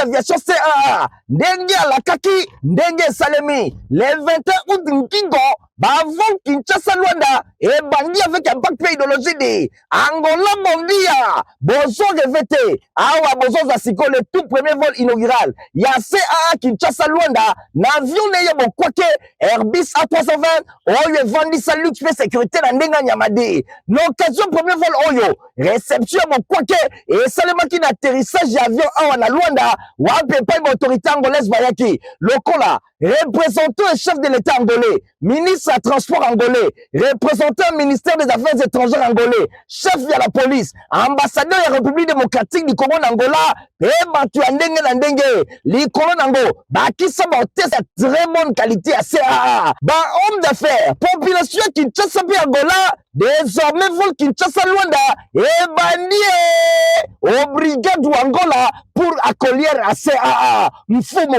d'aviation CAA ndenge alakaki ndenge salemi le 21 août Nkingo bavon Kinshasa Luanda et bandi avec un bac idéologie de Angola Mondia bozo revete awa bozo za siko le tout premier vol inaugural ya CAA Kinshasa Luanda n'avion neye bokwake Airbus A320 oyo vandi sa luxe pe sécurité na ndenga nyamade l'occasion premier vol oyo réception bokwake et salemaki na atterrissage avion awa na Luanda wa pepa autorité angolaise bayaki lokola représentant et chef de l'état angolais ministre à transport angolais représentant ministère des affaires étrangères angolais chef de la police ambassadeur de la République démocratique du Congo d'Angola et batu ndenge na ndenge likolo nango bakisa ba test de très bonne qualité à CAA ba homme d'affaires population Kinshasa pe Angola désormais vol Kinshasa Luanda et bandie au brigade Angola pour accueillir à CAA Mfumo.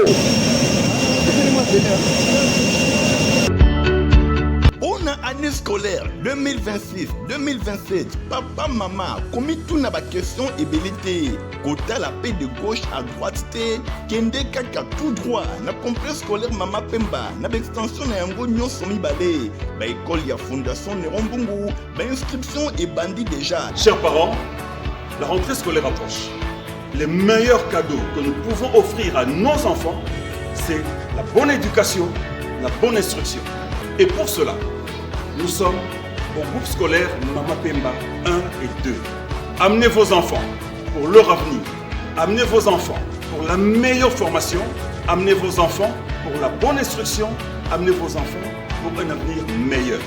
On a année scolaire 2026-2027. Papa, maman, comme tout n'a pas question et belité. Côté la paix de gauche à droite, kende kaka tout droit. Na complexe scolaire Mama Pemba. Na extension na yango nyon somi balé. Ba école ya fondation Nerombungu. Ba inscription et bandit déjà. Chers parents, la rentrée scolaire approche. Les meilleurs cadeaux que nous pouvons offrir à nos enfants, c'est la bonne éducation, la bonne instruction. Et pour cela, nous sommes au groupe scolaire Mama Pemba 1 et 2. Amenez vos enfants pour leur avenir. Amenez vos enfants pour la meilleure formation. Amenez vos enfants pour la bonne instruction. Amenez vos enfants pour un avenir meilleur.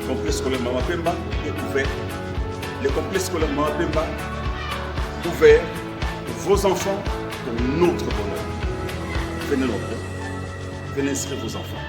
Le complexe scolaire Mama Pemba est ouvert. Le complexe scolaire Mama Pemba ouvert pour vos enfants, pour notre bonheur. Venez nombreux. Venez inscrire vos enfants.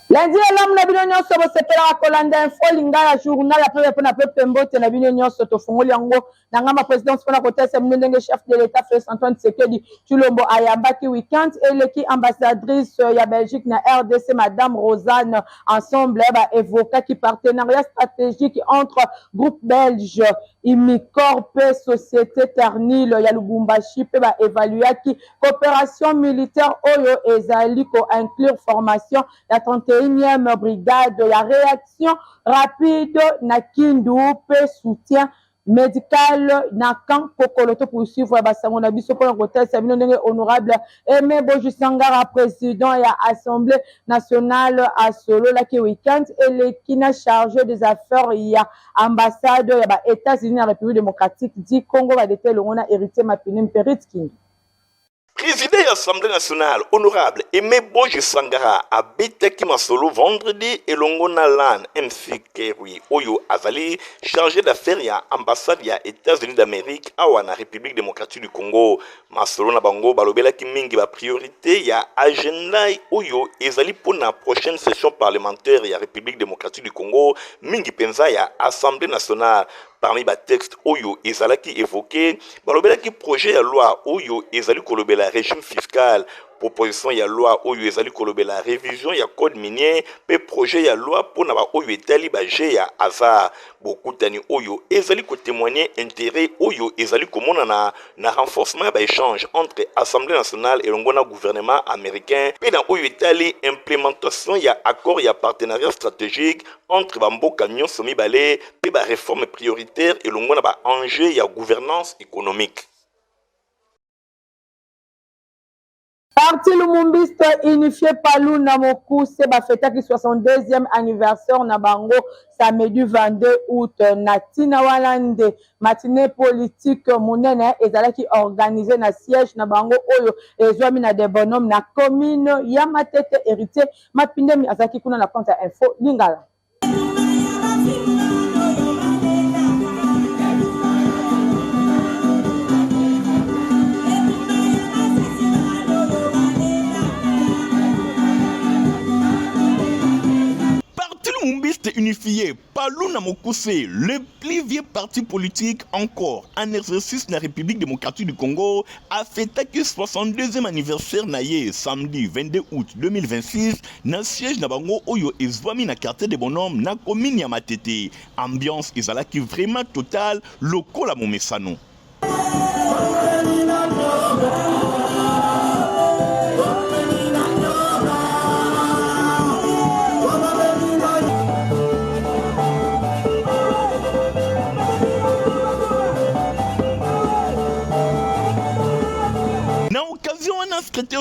Lundi alam na bino nyonso bosepela kolanda info lingala journal après pour na peuple mbote na bino nyonso to fongoli yango na ngama présidence pona kotesa ndenge chef de l'état Félix Antoine Tshisekedi Tshilombo ayambaki weekend eleki ambassadrice ya Belgique na RDC madame Rosanne ensemble ba évoquer qui partenariat stratégique entre groupe belge Imicorp société Ternil ya Lubumbashi pe ba évaluer qui coopération militaire oyo ezali ko inclure formation la 31e brigade la réaction rapide na Kindu pe soutien médical na camp Kokoloto pour suivre basango na biso pour l'hôtel Sabino ndenge honorable Aimé Boju Sangara président ya assemblée nationale à Solo la ki weekend et le kina chargé des affaires ya ambassade ya ba États-Unis na République démocratique du Congo va déter le ngona héritier Mapini Mperitski. Président de l'Assemblée nationale, honorable Aimé Boji Sangara, a Betaki Masolo vendredi et Longona Lan, MC Kerui, Oyo Azali, chargé d'affaires à ambassade ya États-Unis d'Amérique, à la République démocratique du Congo. Masolo Nabango, Balobela Kimingi, la priorité, ya agenda Oyo, Ezali pour la prochaine session parlementaire, ya République démocratique du Congo, Mingi Penza, ya Assemblée nationale. Parmi les textes Oyo Ezalaki évoqué, balobelaki projet à loi Oyo Ezali kolobela régime fiscal, proposition ya loi Oyo Ezali kolobela révision ya code minier, pe projet ya loi pour na ba Oyo Etali ba ya hasard. Beaucoup tani Oyo Ezali ko témoigner intérêt Oyo Ezali komona na renforcement ba échange entre Assemblée nationale et l'ongona gouvernement américain, pe na Oyo Etali implémentation ya accord ya partenariat stratégique entre Bamboka nyonso mibale pe ba réforme prioritaire et l'ongona ba enjeu ya gouvernance économique. Parti Lumumbiste unifié Palou Namoku c'est ba fêta qui 62e anniversaire na bango samedi 22 août na Tina Walande matinée politique monene ezalaki organisé na siège na bango oyo ezwami na de bonhomme na commune ya Matete héritier Mapindemi azaki kuna na compte info lingala. Mumbiste unifié, Palou Namokuse, le plus vieux parti politique encore en exercice de la République démocratique du Congo, a fêté que 62e anniversaire naïe samedi 22 août 2026 dans siège na bango oyo ezwami na quartier de bonhomme na commune ya Matete. Ambiance ezalaki vraiment totale lokola momesano.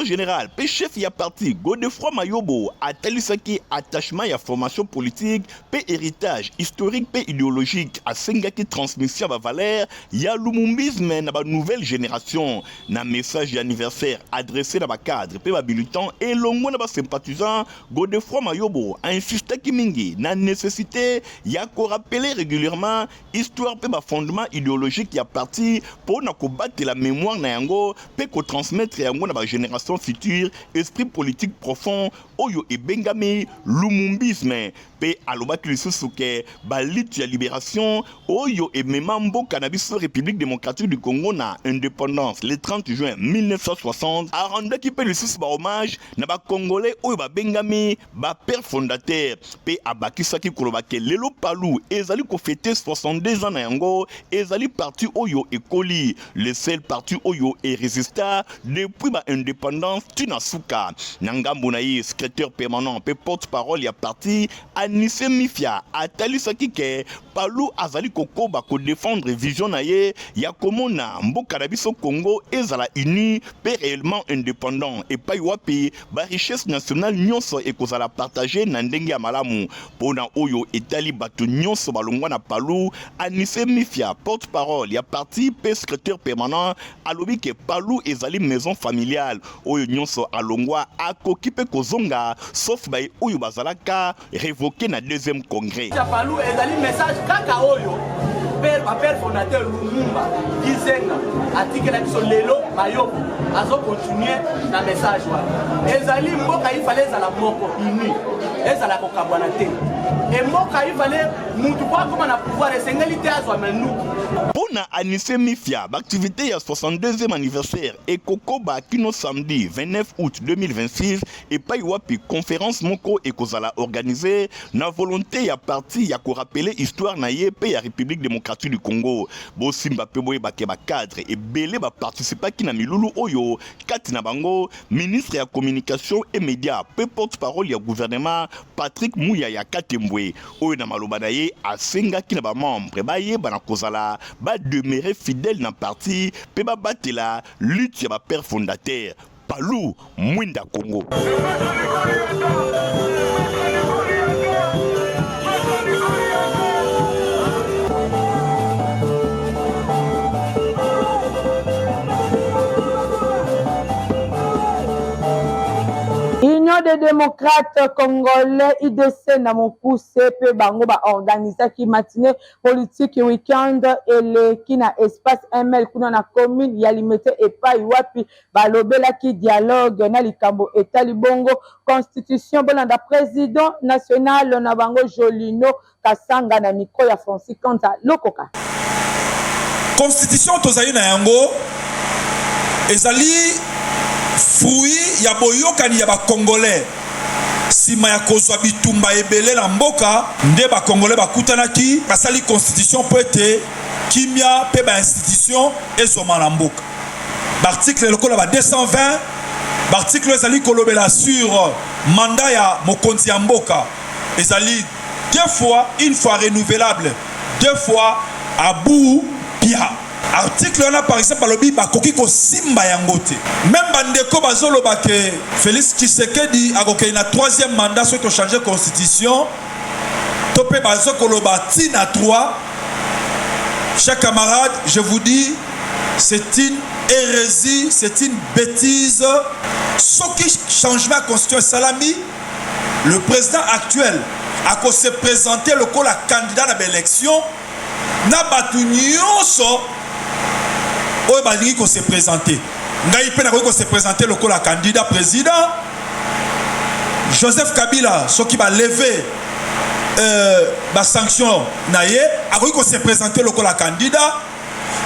secrétaire général pe chef ya parti Godefroid Mayobo atalisaki attachement ya formation politique pe héritage historique pe idéologique asengaki transmission ba valeur ya lumumbisme na ba nouvelle génération na message anniversaire adressé na ba cadre pe ba militants et longo na ba sympathisants. Godefroid Mayobo a insisté mingi na nécessité ya ko rappeler régulièrement histoire pe ba fondement idéologique ya parti pour na ko battre la mémoire na yango pe ko transmettre yango na ba génération future esprit politique profond oyo ebengami lumumbisme pe alobaki lisusu ke ba lutte ya libération oyo emema mboka na biso République démocratique du Congo na indépendance le 30 juin 1960 arandaki pe lisusu ba hommage na ba congolais oyo ba bengami ba père fondateur pe abakisaki koloba ke lelo palu ezali ko fêter 62 ans na yango ezali parti oyo ekoli le seul parti oyo est résista depuis ba indépendance tinasuka na ngambo na ye secrétaire permanent pe porte-parole ya parti Anissé Mifia atalisaki ke palu azali kokoba ko défendre vision na ye ya komona mboka na biso Congo ezala uni pe réellement indépendant et pa wapi ba richesse nationale nyonso ekozala partager na ndenge ya malamu pona oyo etali bato nyonso balongwa na palu. Anissé Mifia porte-parole ya parti pe secrétaire permanent alobi ke palu ezali maison familiale oyo nyonso alongwa akoki pe kozonga sauf ba oyo bazalaka révoqué na deuxième congrès. Palu ezali message kaka oyo père fondateur Lumumba Gizenga atikela biso lelo Mayobo azo continuer na message wana ezali mboka ifale ezala moko uni ezala kokabwana te et mboka ifale mutu kwa koma na pouvoir esengeli te azwa menu. Pona Anissé Mifia l'activité ya 62e anniversaire et kokoba kino samedi 29 août 2026 et pa wapi conférence moko ekozala organisée na volonté ya parti ya ko rappeler histoire na ye pe ya République démocratique du Congo. Bo simba pe boye ba cadre et belé ba participer ki na milulu oyo kati na bango ministre ya communication et médias pe porte-parole ya gouvernement Patrick Mouya ya Katembwe oyo na maloba na ye asenga ki na ba membre ba ye bana kozala ba demeurer fidèle na parti pe ba batela lutte ya ba père fondateur Palu Mwinda Congo. Union des démocrates congolais IDC na mokuse pe bango ba organiser ki matinée politique week-end ele ki na espace ML kuna na commune ya Limete epai wapi balobela ki dialogue na likambo etali bongo constitution bolanda président national na bango Jolino Kasanga na micro ya Francis Kanta Lokoka. Constitution tozali na yango ezali fruit ya boyokani ya ba congolais sima ya kozwa bitumba ebele na mboka nde ba congolais bakutanaki basali constitution po ete kimia pe ba institution ezoma na mboka. L'article lokola ba 220 l'article ezali kolobela sur mandat ya mokonzi ya mboka ezali une fois renouvelable, 2 fois à bout pia. Article on a par exemple lobi bakoki ko simba yangote. Même bandeko bazoloba ke Félix Tshisekedi akoki na 3e mandat soit to changer constitution. Topé bazoko loba tina 3. Chers camarades, je vous dis c'est une hérésie, c'est une bêtise. Ce qui changement de constitution salami, le président actuel a se présenter le candidat à l'élection na batu nyonso oyo balingi ko se présenter ngai pe na ko se présenter le candidat président Joseph Kabila soki ba lever ba sanction na ye akoki ko se présenter le candidat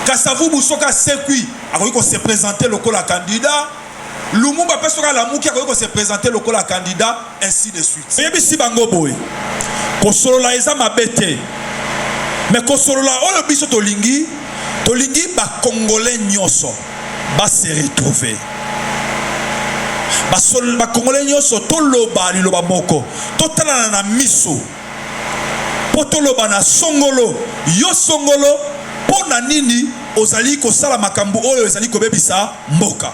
Kasavu Busoka Sekui akoki ko se présenter le candidat Lumumba Pesoka Lamuki akoki ko se présenter le candidat ainsi de suite. Yebisi bango boy kosolola eza mabete mais kosolola oyo biso tolingi ba congolais nyoso ba se retrouver ba congolais nyoso toloba liloba moko totala na miso potoloba na songolo yo songolo pona nini ozali kosala makambo oyo ezali kobebisa mboka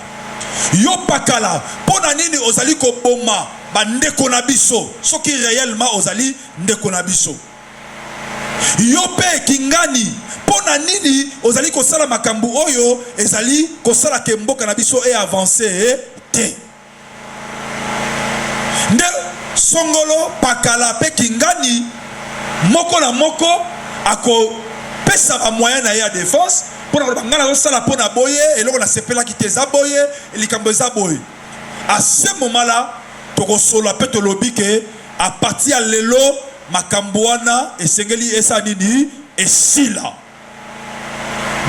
yo pakala pona nini ozali ko boma bandeko na biso soki réellement ozali ndeko na biso yo pe kingani pona nini ozali ko sala makambu oyo ezali ko sala ke mboka na biso e avancer te nde songolo pakala pe kingani moko na moko ako pesa ba moyen na ya défense pour na bangana ko sala pona boye eloko na sepela ki teza boye likambo za boye à ce moment là toko sola pe to lobi ke à partir ya lelo makambo wana esengeli esa nini esila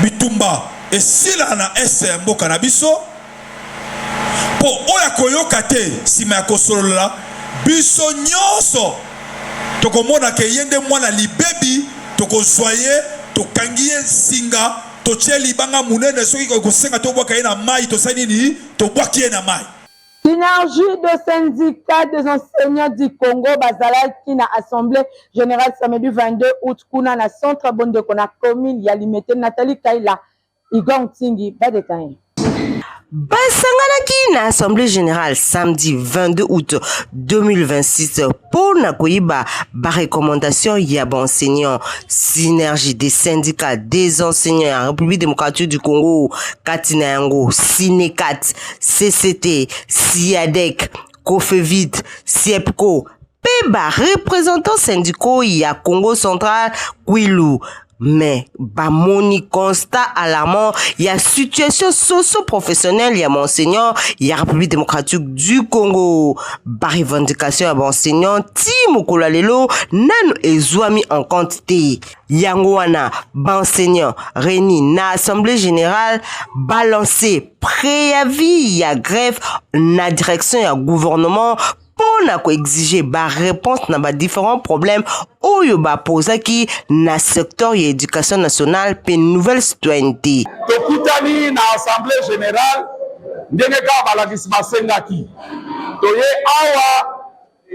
bitumba esila na ese mboka na biso po oya koyoka te sima ya kosolola biso nyonso tokomona ke yende mwana libebi tokozwaye tokangie singa totie libanga munene soki kosenga tobwaka ye na mai tosali nini tobwaki ye na mai. Synergie de syndicats des enseignants du Congo bazalaki na assemblée générale samedi 22 août kuna na centre Bondeko na commune ya Limete. Nathalie Kaila Igor Tingi badetaye basanganaki na assemblée générale samedi 22 août 2026 pour na koyiba ba recommandation ya enseignants. Synergie des syndicats des enseignants en République démocratique du Congo katina yango Sinecat, CCT, Siadec, Cofevid, Siepco peba représentants syndicaux ya Congo central Kwilu. Mais bamoni constat alarmant y a situation socio-professionnelle y a enseignant y a République démocratique du Congo ba revendication ya enseignant ti mokolo lelo nano ezwami en quantité yango wana ba enseignant réuni na assemblée générale balancé préavis ya grève na direction ya gouvernement pour na ko exiger ba réponse na ba différents problèmes oyo ba posaki na secteur ya éducation nationale pe nouvelle citoyenneté. Tokutani na assemblée générale ndenge ka balakisi basengaki toye awa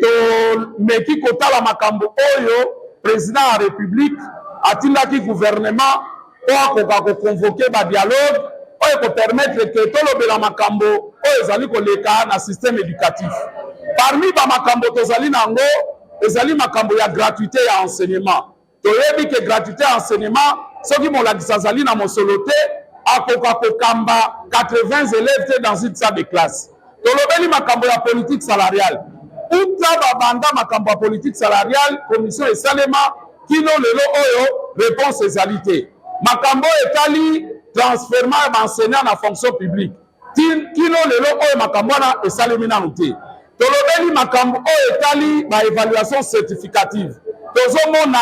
to meki kotala makambo oyo président ya république atindaki gouvernement po akoka koconvoke ba dialogue oyo ko permettre que tolobela makambo oyo ezali koleka na système éducatif. Parmi ba makambo tozali nango ezali makambo ya gratuité ya enseignement. Toyebi ke gratuité ya enseignement soki molakisa azali na mosolo te akoka kokamba 80 élèves te dans une salle de classe. Tolobeli makambo ya politique salariale. Uta babanda makambo ya politique salariale commission esalema kino lelo oyo réponse ezali te. Makambo etali transfèrement ya enseignant na fonction publique. Kino lelo oyo makambo na esalemi nanu te. Tolobeli makambo oyo etali ba évaluation certificative. Tozomona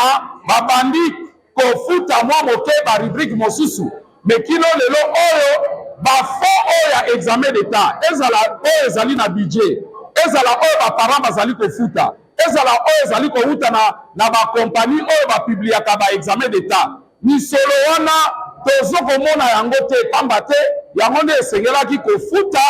babandi kofuta mwa moke ba rubrique mosusu. Mais kino lelo oyo ba fond oyo ya examen d'état ezala oyo ezali na budget. Ezala oyo ba parents bazali kofuta. Ezala oyo ezali kouta na ba compagnie oyo ba publiaka ba examen d'état. Misolo wana tozokomona yango te pamba te yango nde esengelaki kofuta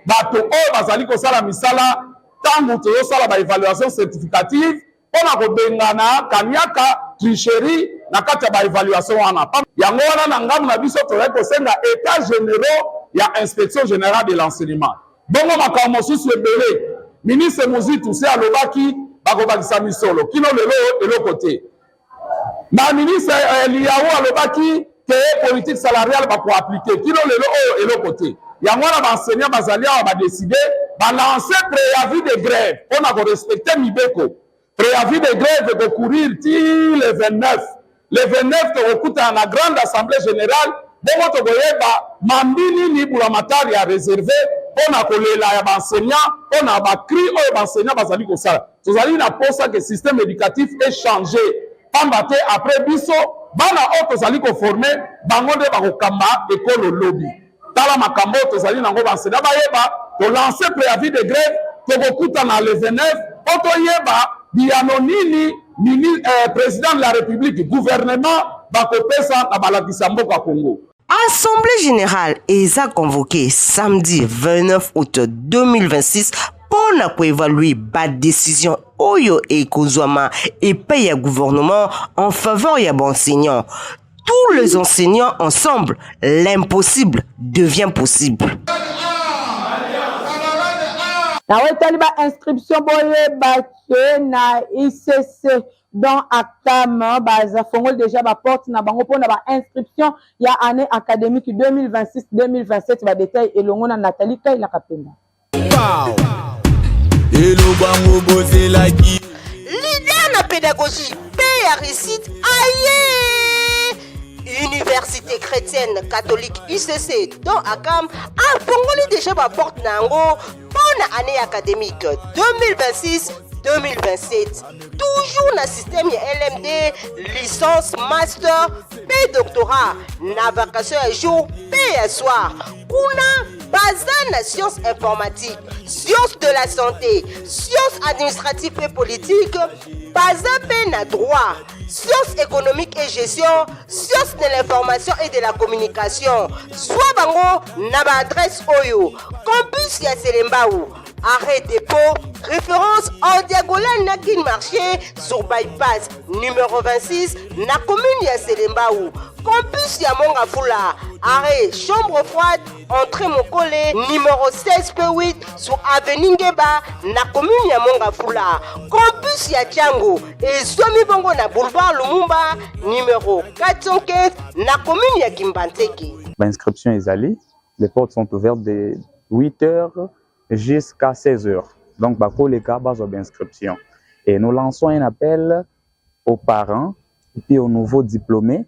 bato oyo bazali kosala misala tangu tozosala ba évaluation certificative mpona kobengana kaniaka tricherie na kati ya ba évaluation wana yango wana na ngambu na biso tozali kosenga état généraux ya inspection générale de l'enseignement. Bongo makambo mosusu ebele ministre Muzitu se alobaki bakobakisa misolo kino lelo eloko te na ministre Eliaou alobaki ke politique salariale bakoaplike kino lelo oyo eloko te yango wana baenseignant bazali awa badeside balancer préavis de grève mpona korespecte mibeko. Préavis de grève ekokourir ti le 29 tokokutana na grande assemblée générale bongo tokoyeba mambi nini bulamatari ya réservé mpona kolela ya baenseignant mpona bakri oyo baenseignant bazali kosala. Tozali na posa ke système éducatif échangé pamba te après biso bana oyo tozali koforme bango nde bakokamba ekolo lobi. Tala makambo tozali nango baenseignant bayeba tolancer préavis de grève tokokutana le 29 po toyeba biyano nini président de la république gouvernement bakopesa na balakisa mboka Congo. Assemblée générale eza convoquée samedi 29 août 2026 pour na évaluer ba décision oyo ekozwama epai ya gouvernement en faveur ya enseignants. Tous les enseignants ensemble, l'impossible devient possible. na wetali ba inscription boyeba ke na ICC dans ACAM baza fongol déjà ba porte na bango pona ba inscription ya année académique 2026-2027 ba détail elongo na Nathalie Kaila Kapenda. Leader na pédagogie paix à réussite aïe. Université chrétienne catholique ICC dans ACAM a fongoli déjà ba porte nango bonne année académique 2026-2027. Toujours na système ya LMD, licence, master, et doctorat, na vacation à jour, et à soir. Kuna baza na sciences informatiques, sciences de la santé, sciences administratives et politiques, baza pe na droit, sciences économiques et gestion, sciences de l'information et de la communication. Soit bango na ba adresse Oyo, campus ya Selembao. Arrêt dépôt, référence en diagonale Nakin Marché sur bypass numéro 26, na commune ya Selembao. Campus ya Mongafula, arrêt chambre froide, entrée Mokole, numéro 16 P8 sur avenue Ngeba, na commune ya Mongafula. Campus ya Tiango, et Somi Bongo na boulevard Lumumba, numéro 415, na commune ya Kimbanteke. L'inscription est allée, les portes sont ouvertes de 8h jusqu'à 16h. Donc, pour les cas, base d'inscription. Et nous lançons un appel aux parents et puis aux nouveaux diplômés.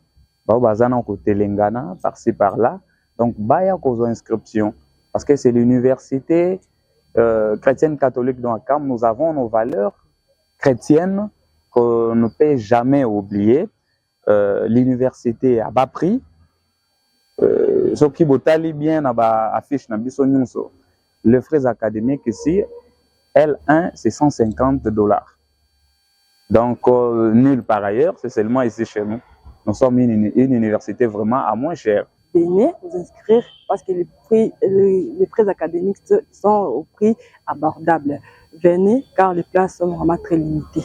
Côté Lengana, par-ci, par-là. Donc, baya cause inscription. Parce que c'est l'université chrétienne catholique dans ACAM. Nous avons nos valeurs chrétiennes qu'on ne peut jamais oublier. L'université à bas prix. Ce qui est bien affiche na biso nyonso. Les frais académiques ici, L1, c'est $150. Donc, nul par ailleurs, c'est seulement ici chez nous. Nous sommes une université vraiment à moins cher. Venez vous inscrire parce que les frais académiques sont au prix abordable. Venez car les places sont vraiment très limitées.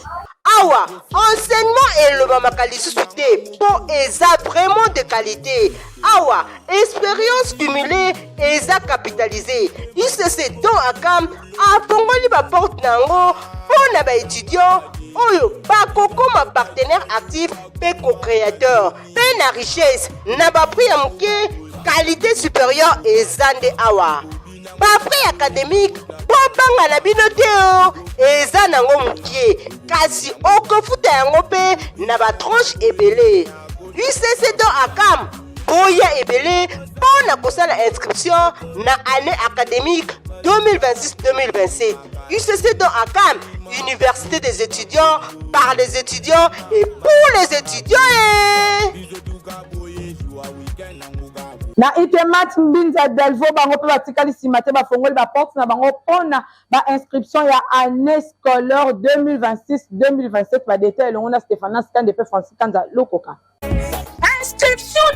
Awa, enseignement et le mamakalisu soute pour ESA vraiment de qualité. Awa, expérience cumulée ESA capitalisée. ICC dans ACAM a fongoli ba porte nango pour na ba étudiant oyo ba koko ma partenaire actif pe co-créateur. Pe na richesse na ba prix amke qualité supérieure ESA de awa. Ba prix académique bobanga na binote eza nango mukie kasi okofuta yango pe na ba tranche ebele. UCC do ACAM boya ebele pona kosala inscription na année académique 2026-2027. UCC do ACAM, Université des étudiants, par les étudiants et pour les étudiants. Na itemat mbinza delvo bango pe batikali simate ba fongoli ba porte na bango pona ba inscription ya année scolaire 2026-2027 ba détail longo na Stéphane Skande pe Francis Kanza Lokoka. Inscription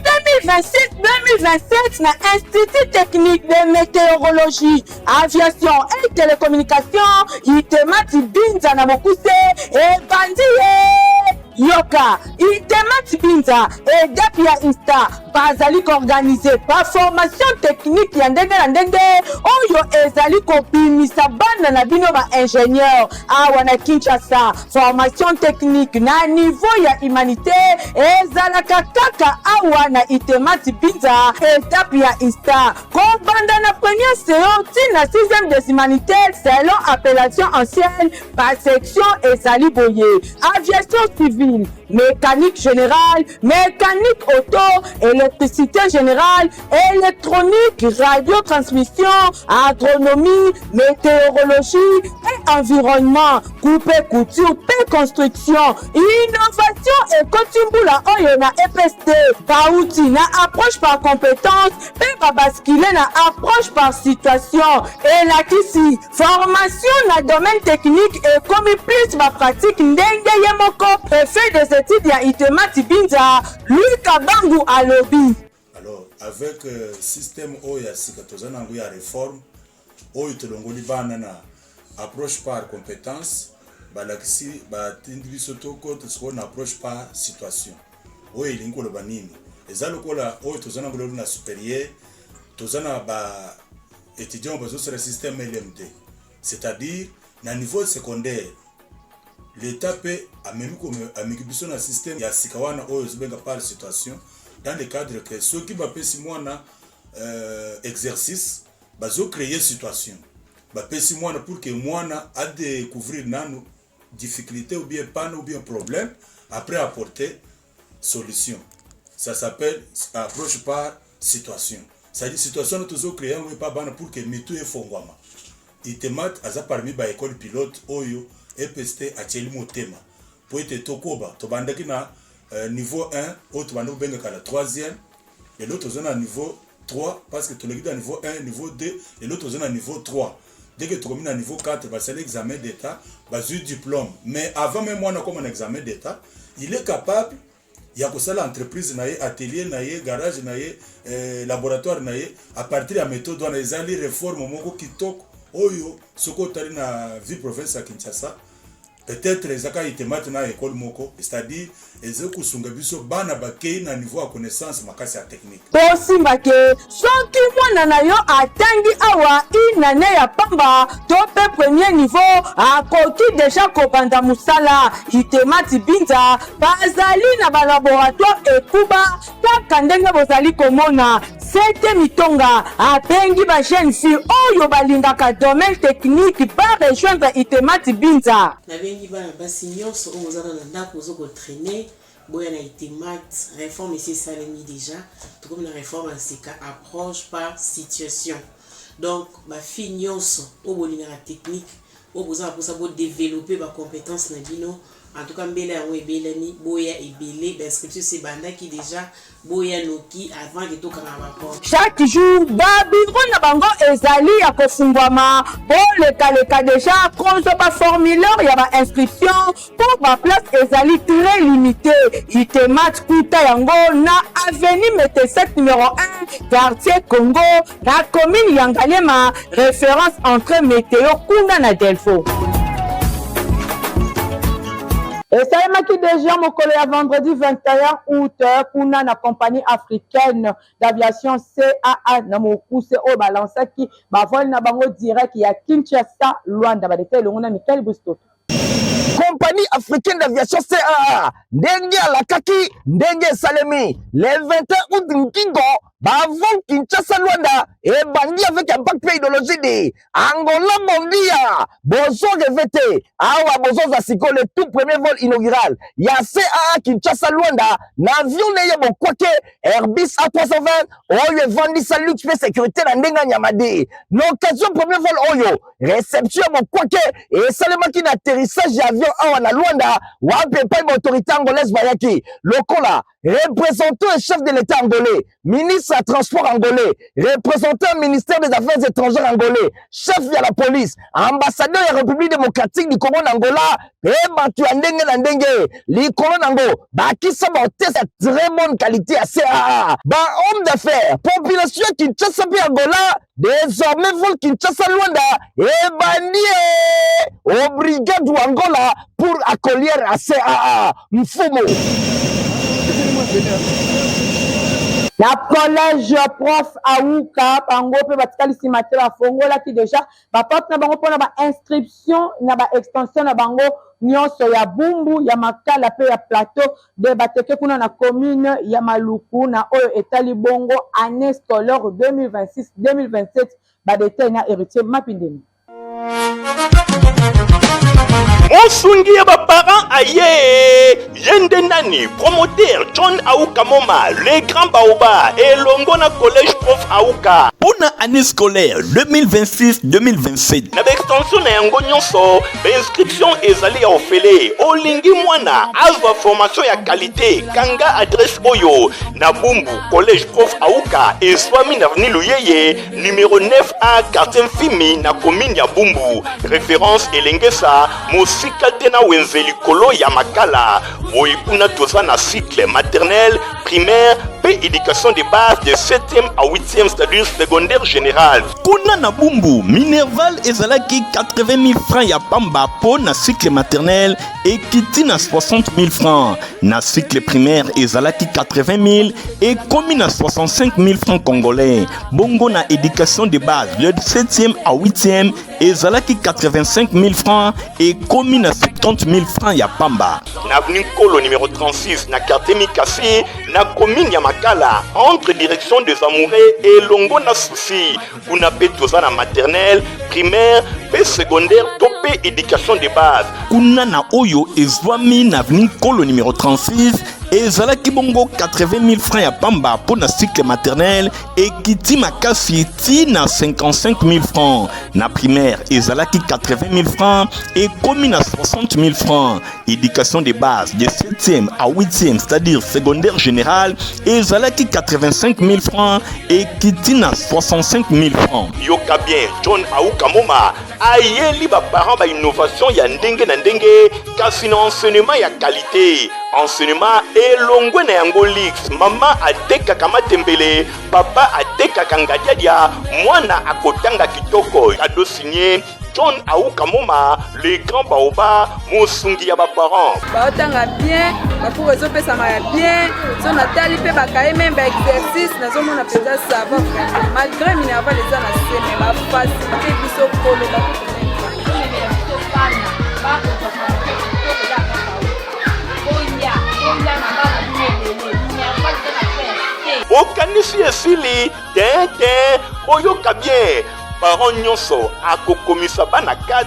2026-2027 na Institut technique de météorologie, aviation et télécommunication itemati binza na mokuse e bandie yoka itemati binza e dapia insta bazali organiser pa formation technique ya ndenge na ndenge oyo ezali kobimisa bana na bino ba ingénieur awa na Kinshasa. Formation technique na niveau ya humanité ezalaka kaka awa na itemati binza étape ya insta kobanda na première séance na 6e des humanités selon appellation ancienne par section ezali boye aviation civile, mécanique générale, mécanique auto, électricité générale, électronique, radiotransmission, agronomie, météorologie et environnement, coupe couture, construction, innovation et kotimbula oyo na EPST, pauti na approche par compétence, pe basculer na approche par situation, et la kisi, formation na domaine technique et comme plus ma pratique ndenge yemoko, préfet des études ya itemati binza, Louis Kabangu alobi. Alors, avec système oya sikatozana ngu ya réforme, oyo tolongoli bana na approche par compétence, balakisi batindi biso toko tsikona approche par situation. Oyo ilingo loba nini? Eza lokola oyo tozana ngolo na supérieur, tozana ba étudiants bazo sur le système LMD. c'est-à-dire na niveau secondaire l'état peut amemi comme amikibiso na système ya sikawana oyo zibenga par situation dans le cadre que ceux qui bapesi mwana exercice bazo créer situation bapesi mwana pour que mwana a découvrir nano difficulté ou bien panne ou bien problème après apporter solution. Ça s'appelle approche par situation. C'est-à-dire situation nous toujours créer on pas bana pour que mitu e fongwama. Itemat aza parmi ba école pilote oyo EPST acheli motema. Pour être tokoba to bandaki na niveau 1 autre bando benga kala 3e et l'autre zone à niveau 3 parce que tu le dis à niveau 1, niveau 2 et l'autre zone à niveau 3. Dès que tu communes à niveau 4, bah, c'est l'examen d'état, bah, du diplôme. Mais avant même moi, comme un examen d'état, il est capable, il y a que ça l'entreprise, atelier, garage, laboratoire, à partir de la méthode, on a les réformes, qui toquent, oyo, ce qu'on a dans la vie province à Kinshasa. Peut-être les aka ite maintenant école moko, c'est-à-dire les okusunga biso bana bakei na niveau à connaissance makasi ya technique. Tosimba ke soki mwana na yo atangi awa inane ya pamba to pe premier niveau akoki déjà kobanda musala itemati binza bazali na ba laboratoire ekuba kaka ndenge bozali komona sete mitonga abengi ba jeune fille oyo balingaka domaine technique par rejoindre itemati binza. Nabengi bana basi nyonso oyo ozala na ndako ozokotraine boya na itemat réforme ici salemi déjà tout comme la réforme en sika approche par situation donc ba fille nyonso oyo bolingaka technique oyo bozala posa bo développer ba compétence na bino en tout cas mbele yango ebelami boya ebele d'inscription c'est bandaki déjà boya noki avant que tokanga rapport chaque jour babiro na bango ezali ya kofungwama boleka déjà konzo ba formulaire ya ba inscription pour ba place ezali très limité itemat kuta yango na avenue Mété7 numéro 1 quartier Congo na commune ya Ngalema référence entre météo kuna na Delfo. Et ça est marqué déjà mon collègue vendredi 21 août pour la compagnie africaine d'aviation CAA na mokuse au balance qui ba vol na bango direct ya Kinshasa Luanda ba détail on a Michael Busto. Compagnie africaine d'aviation CAA ndenge alakaki ndenge salemi le 21 août Nkingo bavon Kinshasa Luanda et bandi avec un bac idéologie de Angola Mondia bozo revete awa bozo za siko le tout premier vol inaugural ya CAA Kinshasa Luanda n'avion neye bokwake Airbus A320 oyo vandi sa luxe pe sécurité na ndenga nyamade l'occasion premier vol oyo réception bokwake et seulement qui n'atterrissage avion awa na Luanda wape pa autorité angolaise bayaki lokola représentant et chef de l'état angolais ministre des transports angolais représentant ministère des affaires étrangères angolais chef de la police ambassadeur de la République démocratique du Congo Angola et batu ndenge na ndenge likolo nango bakisa bote sa très bonne qualité à CAA ba homme d'affaires population Kinshasa pe Angola désormais vol Kinshasa Luanda et bandie au brigade Angola pour accueillir à CAA Mfumo. La collège prof Aouka bango pe batikali simateur a fongola ki déjà ba porte na bango pona ba inscription na ba extension na bango nyonso ya Bumbu ya Makala pe ya plateau de bateke kuna na commune ya Maluku na oyo etali bongo année scolaire 2026-2027 ba détail na héritier Mapindeni. Osungi ba parents aye yende nani promoteur John Aouka Moma le grand baoba et longona collège prof Aouka pour la année scolaire 2026-2027 na extension na yango nyonso inscription ezali ya ofele olingi mwana azwa formation ya qualité kanga adresse oyo na Bumbu collège prof Aouka et swami na avenue Luyeye numéro 9A quartier Fimi na commune ya Bumbu référence Elengesa Mosika tena wenzeli kolo ya Makala boyikuna toza na cycle maternelle primaire pe éducation de base de 7e à 8e c'est-à-dire secondaire général kuna na Bumbu Minerval ezalaki 80 000 francs ya pamba po na cycle maternelle et kiti na 60 000 francs Na cycle primaire ezalaki 80 000 et commune à 65 000 francs congolais. Bongo na éducation de base le 7e à 8e ezalaki 85 000 francs et commune à 70 000 francs ya pamba. Na avenue Kolo numéro 36 na quartier Mikasi na commune ya Makala entre direction des Amoureux et Longo na Souci. Kuna pe toza na maternelle, primaire, pe secondaire, topé éducation de base. Kuna na oyo ezwami na avenue Kolo numéro 36 ezalaki bongo 80 000 francs ya pamba pour na cycle maternel et kiti makasi ti na 55 000 francs. Na primaire ezalaki 80 000 francs et commune à 60 000 francs. Éducation de base de 7e à 8e, c'est-à-dire secondaire général, ezalaki 85 000 francs et kiti na 65 000 francs. Yoka bien, John Aouka Moma ayeli ba parents ba innovation ya ndenge na ndenge kasi na enseignement ya qualité. Enseignement elongwe na yango lix. Mama atekaka matembele, papa atekaka ngadiadia, mwana akotanga kitoko. Cadeau signé John Aouka Moma, le grand baoba, mosungi ya ba parents. Baotanga bien, pour résoudre ça m'a bien. Son atali pe bakaye même exercice, na zomo na pesa ça va vraiment. Malgré minava les ana sene ba face, pe biso polo ba okanisi esili tete oyoka bien parents nyonso akokomisa bana 4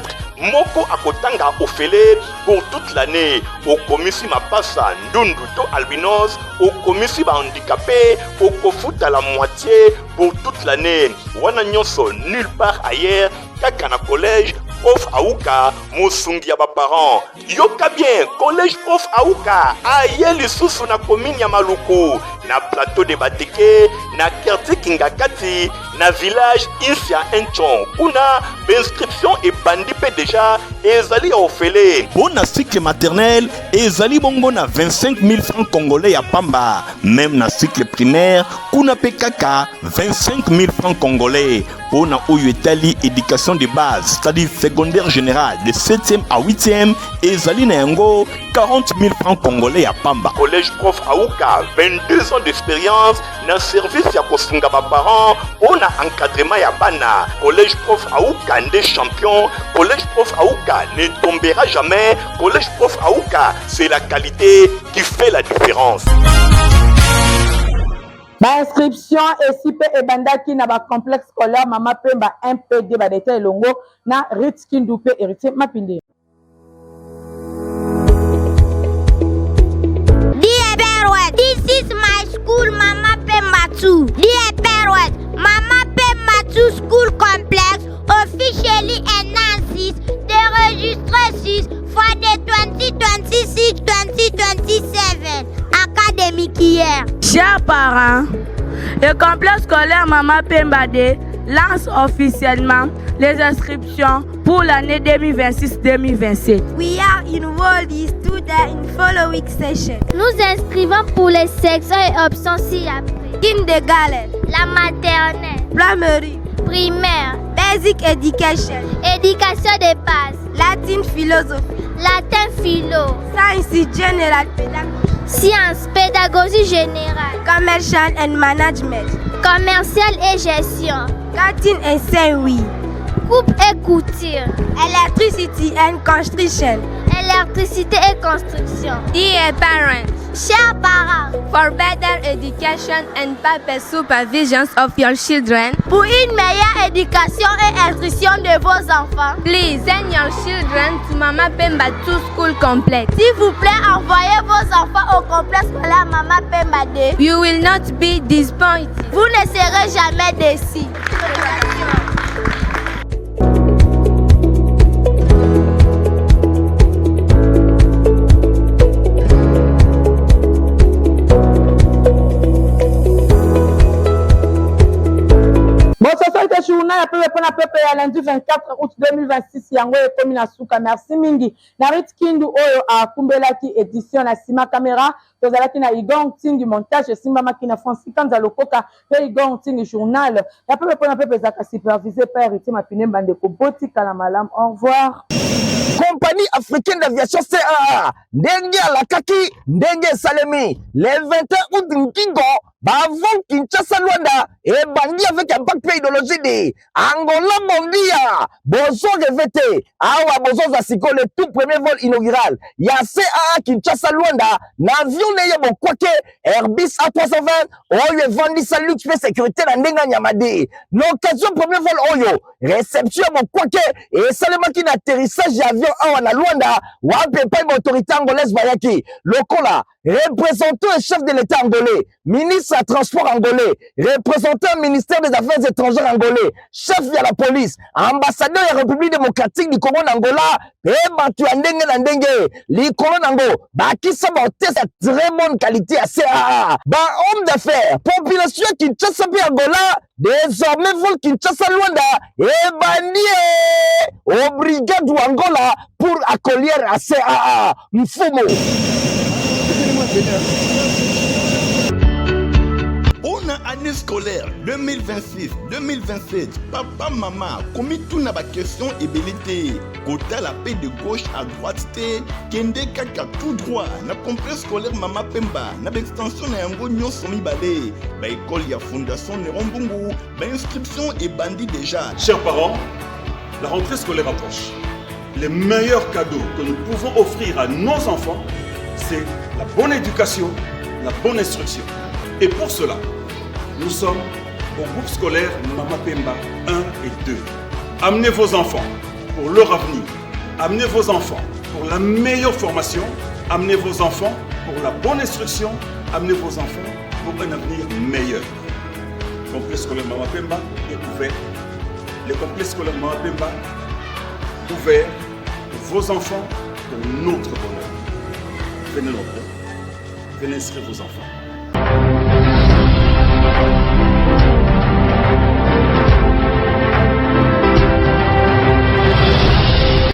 moko akotanga ofele pour toute l'année okomisi mapasa ndundu to albinos okomisi ba handicapé okofuta la moitié pour toute l'année wana nyonso nulle part ailleurs kaka na collège Prof Aouka mosungi ya ba parents. Yoka bien collège Prof Aouka aye lisusu na commune ya Maluku na plateau de Bateke na quartier Kingakati na village Insia Enchon. Kuna inscription et bandi pe déjà ezali ofele. Bona cycle maternel ezali bongo na 25 000 francs congolais ya pamba. Même na cycle primaire kuna pe kaka 25 000 francs congolais. Bona oyo etali éducation de base, c'est-à-dire secondaire général de 7e à 8e ezali na yango 40 000 francs congolais ya pamba. Collège Prof Aouka 22 ans d'expérience na service ya kosunga ba parents ona encadrement ya bana. Collège Prof Aouka nde champion. Collège Prof Aouka ne tombera jamais. Collège Prof Aouka, c'est la qualité qui fait la différence. Ba inscription esipe ebandaki na ba complexe scolaire Mama Pemba 1PD ba deta elongo na Ritski Ndupe héritier Mapinde. Dear parents, this is my school Mama Pemba 2. Dear parents, Mama Pemba 2 school complex officially announces the registration for the 2026-2027 academic year. Chers parents, le complexe scolaire Mama Pemba 2 lance officiellement les inscriptions pour l'année 2026-2027. We are enrolled students in following session. Nous inscrivons pour les sections et options ci-après. Kindergarten, la maternelle, primary, primaire, basic education, éducation de base, Latin philosophie, latin philo, science general pédagogie, science pédagogie générale, commercial and management, commercial et gestion, cantine et Saint-Louis, coupe et couture, electricity and construction, électricité et construction. Dear parents, chers parents, for better education and proper supervision of your children, pour une meilleure éducation et instruction de vos enfants, please send your children to Mama Pemba 2 school complex. S'il vous plaît, envoyez vos enfants au complexe scolaire Mama Pemba 2. You will not be disappointed. Vous ne serez jamais déçus. Bonsoir ete journal ya pepe mpona pepe ya lundi 24 août 2026 yango ekomi na suka. Merci mingi na Rit Kindu oyo akumbelaki édition na nsima caméra. Tozalaki na Igor Ntingi montage esimbamaki na Francis Kanza Lokoka pe Igor Ntingi journal ya pepe mpona pepe ezalaka supervisé par Héritier Mapine Mbandeko botikala malamu. Au revoir. Compagnie africaine d'aviation CAA ndenge alakaki ndenge esalemi le 21 août nkingo bavon Kinshasa Luanda ebandi avec impact pe idéologie de Angola Mondia bozo revete awa bozo za siko le tout premier vol inaugural ya CAA Kinshasa Luanda na avion neye bokwake Airbus A320 oyo evandisa luxe pe sécurité na ndenga nyamade l'occasion premier vol oyo réception bokwake esalemaki na atterrissage ya avion awa na Luanda wape pa autorité angolaise bayaki lokola représentant et chef de l'état angolais, ministre des transports angolais, représentant ministère des affaires étrangères angolais, chef de la police, ambassadeur de la République démocratique du Congo Angola, et Batu Andenge Nandenge, l'Ikolo Nango, qui sont sa très bonne qualité à CAA. Homme d'affaires, population Kinshasa Angola, désormais vol Kinshasa Luanda, et bandier au brigade d'Angola pour accueillir à CAA. Mfumo. Pour l'année scolaire 2026-2027, papa, maman, commis tout na ba question ébélité. Kota la paix de gauche à droite, kende kaka tout droit. Na complexe scolaire Mama Pemba, na extension na yango nyon somi balé. Ba école ya fondation Nerombungu, ba inscription est bandit déjà. Chers parents, la rentrée scolaire approche. Les meilleurs cadeaux que nous pouvons offrir à nos enfants, c'est la bonne éducation, la bonne instruction. Et pour cela, nous sommes au groupe scolaire Mama Pemba 1 et 2. Amenez vos enfants pour leur avenir. Amenez vos enfants pour la meilleure formation. Amenez vos enfants pour la bonne instruction. Amenez vos enfants pour un avenir meilleur. Le complexe scolaire Mama Pemba est ouvert. Le complexe scolaire Mama Pemba ouvert pour vos enfants, pour notre bonheur. Venez nombreux, venez inscrire vos enfants.